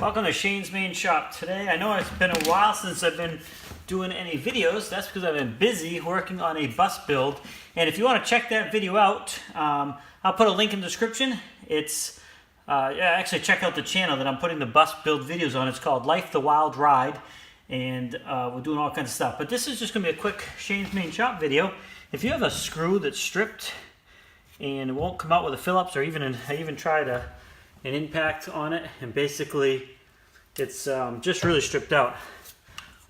Welcome to Shane's Main Shop. Today, I know it's been a while since I've been doing any videos. That's because I've been busy working on a bus build. And if you want to check that video out, I'll put a link in the description. It's actually check out the channel that I'm putting the bus build videos on. It's called Life the Wild Ride, and we're doing all kinds of stuff. But this is just going to be a quick Shane's Main Shop video. If you have a screw that's stripped and it won't come out with a Phillips, or I even tried an impact on it, and basically it's just really stripped out.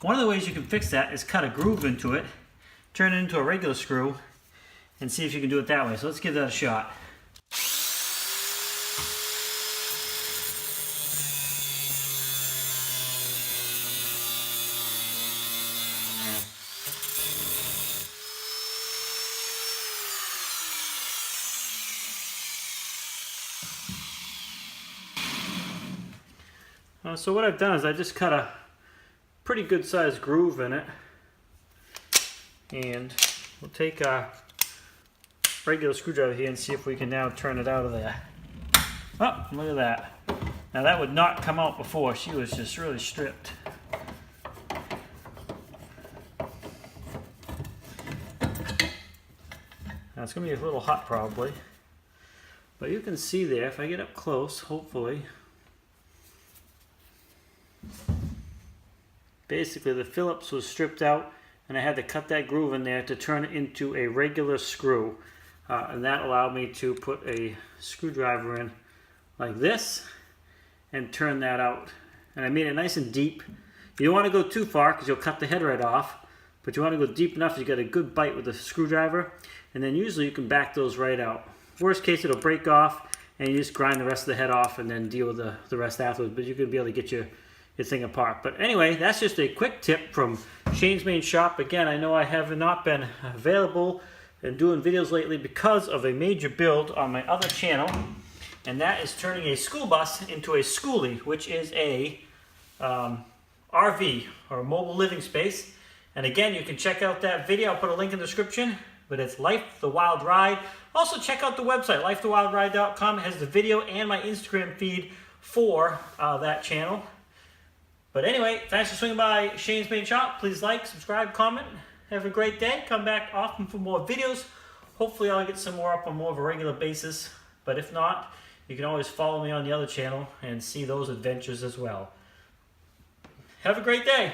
One of the ways you can fix that is cut a groove into it, turn it into a regular screw, and see if you can do it that way. So let's give that a shot. So what I've done is I just cut a pretty good sized groove in it, and we'll take a regular screwdriver here and see if we can now turn it out of there. Oh, look at that. Now that would not come out before. She was just really stripped. Now it's going to be a little hot probably, but you can see there, if I get up close, hopefully, basically the Phillips was stripped out, and I had to cut that groove in there to turn it into a regular screw, and that allowed me to put a screwdriver in like this and turn that out. And I made it nice and deep. You don't want to go too far because you'll cut the head right off, but you want to go deep enough so you get a good bite with the screwdriver, and then usually you can back those right out. Worst case, it'll break off and you just grind the rest of the head off and then deal with the rest afterwards, but you can be able to get your thing apart. But anyway, that's just a quick tip from Shane's Main Shop. Again, I know I have not been available and doing videos lately because of a major build on my other channel, and that is turning a school bus into a schoolie, which is a RV, or a mobile living space. And again, you can check out that video. I'll put a link in the description, but it's Life the Wild Ride. Also check out the website, lifethewildride.com. It has the video and my Instagram feed for that channel. But anyway, thanks for swinging by Shane's Main Shop. Please like, subscribe, comment. Have a great day. Come back often for more videos. Hopefully I'll get some more up on more of a regular basis. But if not, you can always follow me on the other channel and see those adventures as well. Have a great day.